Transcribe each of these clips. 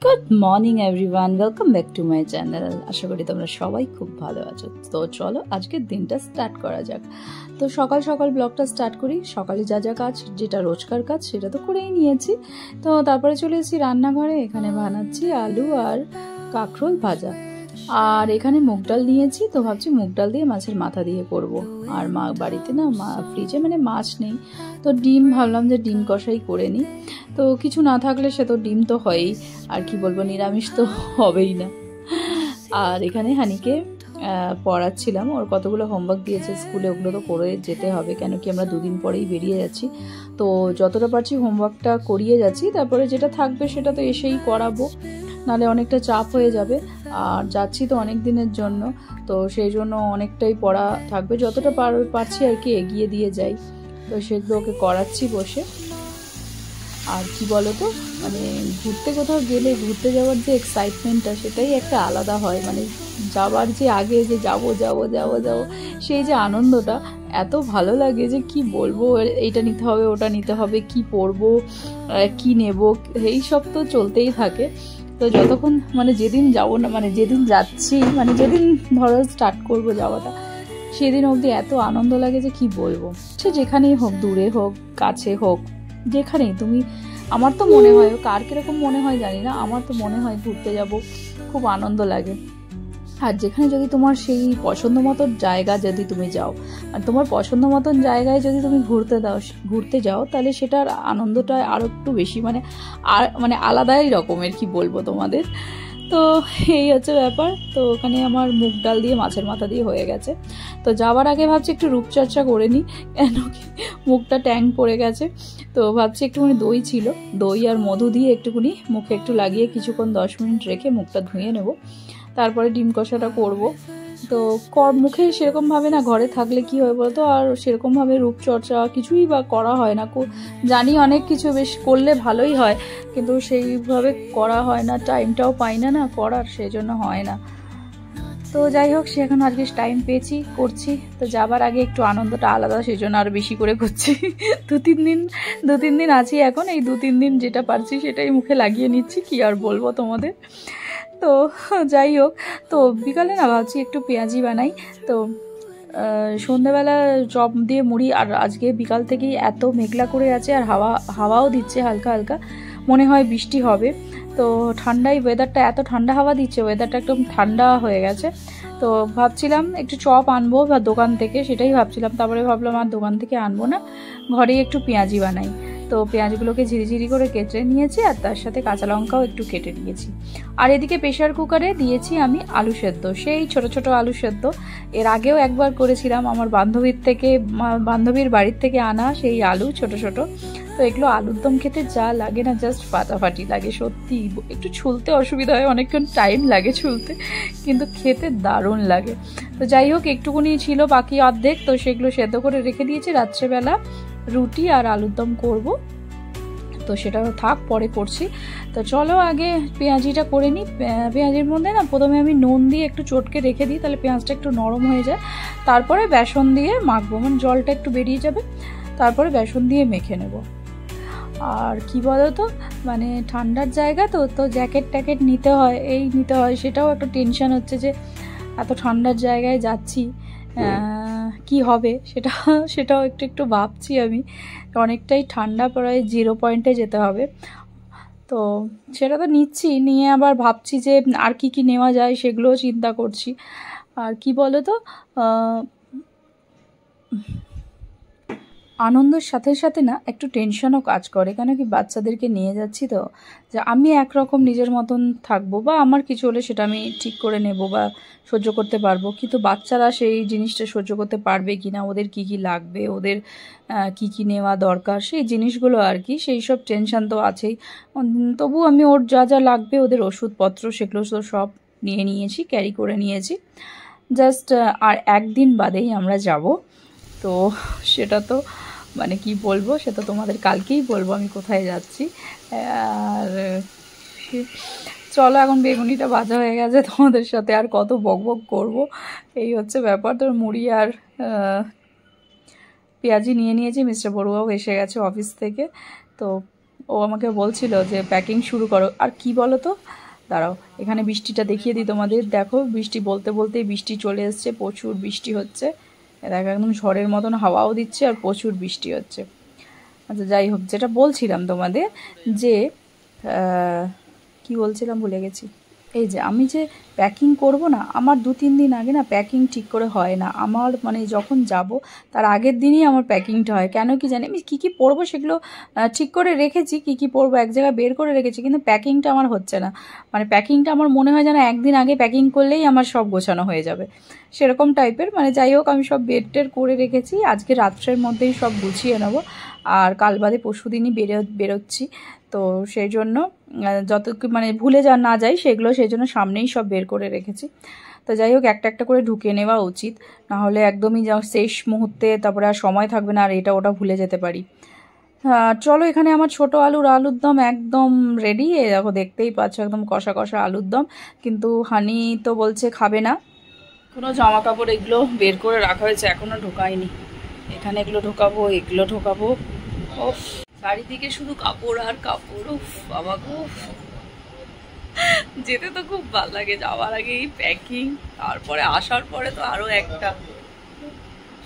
Good morning everyone, welcome back to my channel. আশা করি তোমরা সবাই খুব ভালো আছো। তো চলো আজকের দিনটা স্টার্ট করা যাক। তো সকাল সকাল ব্লগটা স্টার্ট করি। সকালে যা যা কাজ, যেটা রোজকার কাজ সেটা তো করেই নিয়েছি। তো তারপরে চলে এসেছি রান্নাঘরে। এখানে বানাচ্ছি আলু আর কাঁকরোল ভাজা, আর এখানে মুগ ডাল নিয়েছি। তো ভাবছি মুগ ডাল দিয়ে মাছের মাথা দিয়ে করব। আর মা বাড়িতে না ফ্রিজে মাছ নেই, তো ডিম ভাবলাম যে ডিম কষাই করে নিই। তো কিছু না থাকলে সে তো ডিম তো হয়ই, আর কি বলবো, নিরামিষ তো হবেই না। আর এখানে হানিকে পড়াচ্ছিলাম, ওর কতগুলো হোমওয়ার্ক দিয়েছে স্কুলে, ওগুলো তো করে যেতে হবে, কেন কি আমরা দুদিন পরেই বেরিয়ে যাচ্ছি। তো যতটা পারছি হোমওয়ার্কটা করিয়ে যাচ্ছি, তারপরে যেটা থাকবে সেটা তো এসেই করাবো, নাহলে অনেকটা চাপ হয়ে যাবে। আর যাচ্ছি তো অনেক দিনের জন্য, তো সেই জন্য অনেকটাই পড়া থাকবে, যতটা পারছি আর কি এগিয়ে দিয়ে যাই। তো সেগুলো ওকে করাচ্ছি বসে। আর কি বলতো, ঘুরতে কোথাও গেলে ঘুরতে যাওয়ার যে এক্সাইটমেন্টটা সেটাই একটা আলাদা হয়। যাওয়ার যে আগে যে যাবো যাবো যাবো যাবো, সেই যে আনন্দটা এত ভালো লাগে যে কি বলবো। এইটা নিতে হবে, ওটা নিতে হবে, কি পরবো, কি নেব, এই সব তো চলতেই থাকে। তো যতক্ষণ যেদিন যাবো না, যেদিন যাচ্ছি, যেদিন ধরো স্টার্ট করবো যাওয়াটা, সেদিন অবধি এত আনন্দ লাগে যে কি বলবো। সে যেখানেই হোক, দূরে হোক কাছে হোক, যেখানেই তুমি, আমার তো মনে হয়, কার কিরকম মনে হয় জানি না, আমার তো মনে হয় ঘুরতে যাব খুব আনন্দ লাগে। আর যেখানে যদি তোমার সেই পছন্দ মতন জায়গা যদি তুমি যাও, আর তোমার পছন্দ মতন জায়গায় যদি তুমি ঘুরতে যাও, তাহলে সেটার আনন্দটা আরও একটু বেশি, আলাদাই রকমের, কি বলবো তোমাদের। তো এই হচ্ছে ব্যাপার। তো ওখানে আমার মুগ ডাল দিয়ে মাছের মাথা দিয়ে হয়ে গেছে। তো যাওয়ার আগে ভাবছি একটু রূপচর্চা করে নিই, কেন কি মুখটা ট্যাং পড়ে গেছে। তো ভাবছি একটুখানি দই ছিল, দই আর মধু দিয়ে একটুখানি মুখে একটু লাগিয়ে কিছুক্ষণ 10 মিনিট রেখে মুখটা ধুয়ে নেব, তারপরে ডিম কষাটা করব। তো মুখে সেরকমভাবে না, ঘরে থাকলে কি হয় বলতো, আর সেরকমভাবে রূপচর্চা কিছুই বা করা হয় না। জানি অনেক কিছু বেশ করলে ভালোই হয়, কিন্তু সেইভাবে করা হয় না, টাইমটাও পাই না করার, সেই জন্য হয় না। তো যাই হোক, সে এখন আজকে টাইম পেয়েছি, করছি। তো যাবার আগে একটু আনন্দটা আলাদা, সেই জন্য আরও বেশি করে করছি। দু তিন দিন আছি এখন, এই 2-3 দিন যেটা পারছি সেটাই মুখে লাগিয়ে নিচ্ছি, কি আর বলবো তোমাদের। তো যাই হোক, তো বিকালে না ভাবছি একটু পেঁয়াজি বানাই। তো সন্ধ্যাবেলা চপ দিয়ে মুড়ি, আর আজকে বিকাল থেকেই এত মেঘলা করে আছে, আর হাওয়াও দিচ্ছে হালকা হালকা, মনে হয় বৃষ্টি হবে। তো ঠান্ডাই, ওয়েদারটা এত ঠান্ডা হাওয়া দিচ্ছে, ওয়েদারটা একদম ঠান্ডা হয়ে গেছে। তো ভাবছিলাম একটু চপ আনবো বা দোকান থেকে, সেটাই ভাবছিলাম। তারপরে ভাবলাম আর দোকান থেকে আনবো না, ঘরেই একটু পেঁয়াজি বানাই। তো পেঁয়াজগুলোকে ঝিরিঝিরি করে কেটে নিয়েছি, আর তার সাথে কাঁচা লঙ্কাও একটু কেটে নিয়েছি। আর এদিকে প্রেশার কুকারে দিয়েছি আমি আলু সেদ্ধ, সেই ছোট ছোট আলু সেদ্ধ। এর আগেও একবার করেছিলাম, আমার বান্ধবীর বাড়ির থেকে আনা সেই আলু ছোট ছোট। তো এগুলো আলুর দম খেতে যা লাগে না, জাস্ট ফাটাফাটি লাগে সত্যি। একটু ছুলতে অসুবিধা হয়, অনেকক্ষণ টাইম লাগে ছুলতে, কিন্তু খেতে দারুণ লাগে। তো যাই হোক, একটুকুনি ছিল বাকি অর্ধেক, তো সেগুলো সেদ্ধ করে রেখে দিয়েছি। রাত্রেবেলা রুটি আর আলুর দম করবো, তো সেটা থাক, পরে করছি। তো চলো আগে পেঁয়াজিটা করে নিই। পেঁয়াজির মধ্যে না প্রথমে আমি নুন দিয়ে একটু চটকে রেখে দিই, তাহলে পেঁয়াজটা একটু নরম হয়ে যায়। তারপরে বেসন দিয়ে মাখবো, জলটা একটু বেরিয়ে যাবে, তারপরে বেসন দিয়ে মেখে নেব। আর কি বলতো, ঠান্ডার জায়গা তো জ্যাকেট ট্যাকেট নিতে হয়, সেটাও একটা টেনশন হচ্ছে যে এত ঠান্ডার জায়গায় যাচ্ছি, কি হবে সেটাও একটু ভাবছি আমি। অনেকটাই ঠান্ডা, প্রায় 0 পয়েন্টে যেতে হবে। তো সেটা তো নিয়ে আবার ভাবছি যে আর কি নেওয়া যায়, সেগুলোও চিন্তা করছি। আর কি বলতো, আনন্দের সাথে সাথে না একটু টেনশনও কাজ করে, কেন কি বাচ্চাদেরকে নিয়ে যাচ্ছি, তো যে আমি একরকম নিজের মতন থাকবো, বা আমার কিছু হলে সেটা আমি ঠিক করে নেব বা সহ্য করতে পারবো, কিন্তু বাচ্চারা সেই জিনিসটা সহ্য করতে পারবে কি না, ওদের কি লাগবে, ওদের কি নেওয়া দরকার, সেই জিনিসগুলো আর কি, সেই সব টেনশন তো আছেই। তবু আমি ওর যা যা লাগবে, ওদের ওষুধপত্র, সেগুলো তো সব নিয়েছি, ক্যারি করে নিয়েছি। জাস্ট আর একদিন বাদেই আমরা যাব। তো সেটা তো কি বলবো, সেটা তোমাদের কালকেই বলবো আমি কোথায় যাচ্ছি। আর চলো, এখন বেগুনিটা ভাজা হয়ে গেছে, তোমাদের সাথে আর কত বকবক করব, এই হচ্ছে ব্যাপার। তোর মুড়ি আর পেঁয়াজি নিয়ে নিয়েছি, মিস্টার বড়ুয়াও এসে গেছে অফিস থেকে। তো ও আমাকে বলছিল যে প্যাকিং শুরু করো। আর কি বলো তো, দাঁড়াও এখানে বৃষ্টিটা দেখিয়ে দিই তোমাদের। দেখো বৃষ্টি বলতে বলতেই বৃষ্টি চলে এসছে, প্রচুর বৃষ্টি হচ্ছে। দেখো একদম ঝড়ের মতন হাওয়াও দিচ্ছে আর প্রচুর বৃষ্টি হচ্ছে। আচ্ছা যাই হোক, যেটা বলছিলাম তোমাদের যে কি বলছিলাম ভুলে গেছি। এই যে আমি যে প্যাকিং করব না, আমার 2-3 দিন আগে না প্যাকিং ঠিক করে হয় না আমার, মানে যখন যাব তার আগের দিনই আমার প্যাকিংটা হয়। কেন কি জানি, আমি কী কী পরবো সেগুলো ঠিক করে রেখেছি, কী কী পরবো এক জায়গায় বের করে রেখেছি, কিন্তু প্যাকিংটা আমার হচ্ছে না। মানে প্যাকিংটা আমার মনে হয় যেন একদিন আগে প্যাকিং করলেই আমার সব গোছানো হয়ে যাবে, সেরকম টাইপের। মানে যাই হোক, আমি সব বেড করে রেখেছি, আজকে রাত্রের মধ্যেই সব গুছিয়ে নেবো। আর কাল বাদে পরশু দিনই বেরোচ্ছি, তো সেই জন্য যত মানে ভুলে না যাই সেগুলো, সেই জন্য সামনেই সব বের করে রেখেছি। তো যাই হোক, একটা একটা করে ঢুকে নেওয়া উচিত, নাহলে একদমই শেষ মুহূর্তে তারপরে আর সময় থাকবে না, আর এটা ওটা ভুলে যেতে পারি। চলো, এখানে আমার ছোট আলুর দম একদম রেডি। দেখো দেখতেই পাচ্ছ, একদম কষা কষা আলুর দম। কিন্তু হানি তো বলছে খাবে না। কোনো জামা কাপড় এগুলো বের করে রাখা হয়েছে, এখনও ঢোকায়নি। এখানে এগুলো ঢোকাবো, এগুলো ঢোকাবো। ওফ, চারিদিকে শুধু কাপড় আর কাপড়। উফ বাবা গো, যেতে তো খুব ভালো লাগে, যাওয়ার আগে এই প্যাকিং, তারপরে আসার পরে তো আরো একটা,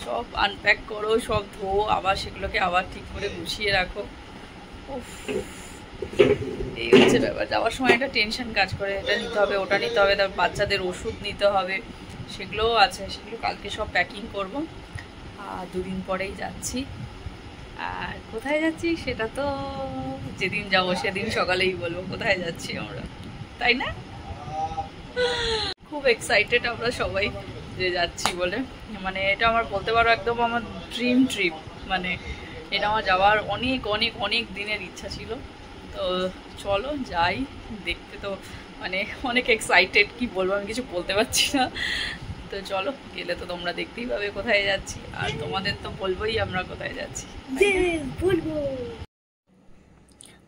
সব আনপ্যাক করো, সব ধো, আবার সেগুলোকে আবার ঠিক করে গুছিয়ে রাখো। উফ, এই হচ্ছে ব্যাপার। যাওয়ার সময় একটা টেনশন কাজ করে, এটা নিতে হবে, ওটা নিতে হবে, তারপর বাচ্চাদের ওষুধ নিতে হবে, সেগুলোও আছে, সেগুলো কালকে সব প্যাকিং করব। আর 2 দিন পরেই যাচ্ছি। আর কোথায় যাচ্ছি সেটা তো যেদিন যাবো সেদিন সকালেই বলবো কোথায় যাচ্ছি আমরা, তাই না? খুব এক্সাইটেড আমরা সবাই যে যাচ্ছি বলে। মানে এটা আমার বলতে পারো একদম আমার ড্রিম ট্রিপ। মানে এটা আমার যাওয়ার অনেক অনেক অনেক দিনের ইচ্ছা ছিল। তো চলো যাই, দেখতে তো মানে অনেক এক্সাইটেড, কি বলবো আমি কিছু বলতে পারছি না। তো চলো, গেলে তো তোমরা দেখতেই পাবে কোথায় যাচ্ছি, আর তোমাদের তো বলবোই আমরা কোথায় যাচ্ছি।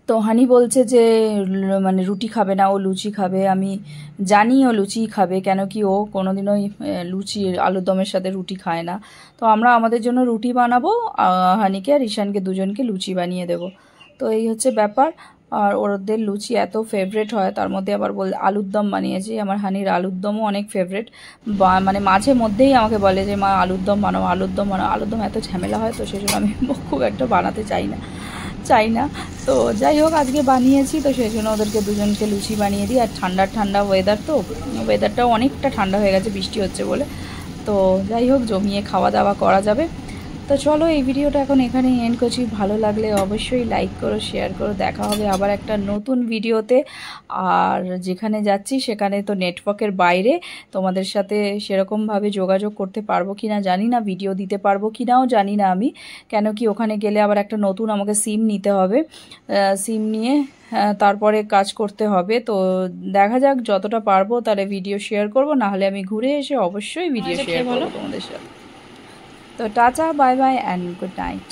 তো হানি বলছে যে মানে রুটি খাবে না, ও লুচি খাবে। আমি জানি ও লুচি খাবে, কেন কি ও কোনোদিনই লুচি আলুর দমের সাথে রুটি খায় না। তো আমরা আমাদের জন্য রুটি বানাবো, হানিকে আর ঈশানকে দুজনকে লুচি বানিয়ে দেব। তো এই হচ্ছে ব্যাপার। আর ওদের লুচি এত ফেভারেট হয়, তার মধ্যে আবার আলুর দম বানিয়েছি। আমার হানির আলুর দমও অনেক ফেভারেট, মানে মাঝে মধ্যেই আমাকে বলে যে মা আলুর দম বানাও, আলুর দম বানাও। আলুর দম এত ঝামেলা হয়, তো সেই জন্য আমি খুব একটা বানাতে চাই না। তো যাই হোক, আজকে বানিয়েছি, তো সেই জন্য ওদেরকে দুজনকে লুচি বানিয়ে দিই। আর ঠান্ডা ঠান্ডা ওয়েদার, তো ওয়েদারটাও অনেকটা ঠান্ডা হয়ে গেছে, বৃষ্টি হচ্ছে বলে। তো যাই হোক, জমিয়ে খাওয়া দাওয়া করা যাবে। তো চলো, এই ভিডিওটা এখন এখানেই এন্ড করছি। ভালো লাগলে অবশ্যই লাইক করো, শেয়ার করো। দেখা হবে আবার একটা নতুন ভিডিওতে। আর যেখানে যাচ্ছি সেখানে তো নেটওয়ার্কের বাইরে, তোমাদের সাথে সেরকমভাবে যোগাযোগ করতে পারবো কি না জানি না, ভিডিও দিতে পারবো কি নাও জানি না আমি। কেন কি ওখানে গেলে আবার একটা নতুন আমাকে সিম নিতে হবে, সিম নিয়ে তারপরে কাজ করতে হবে। তো দেখা যাক, যতটা পারবো তাহলে ভিডিও শেয়ার করবো, নাহলে আমি ঘুরে এসে অবশ্যই ভিডিও শেয়ার করবো তোমাদের সাথে। তো tata, bye bye and good night.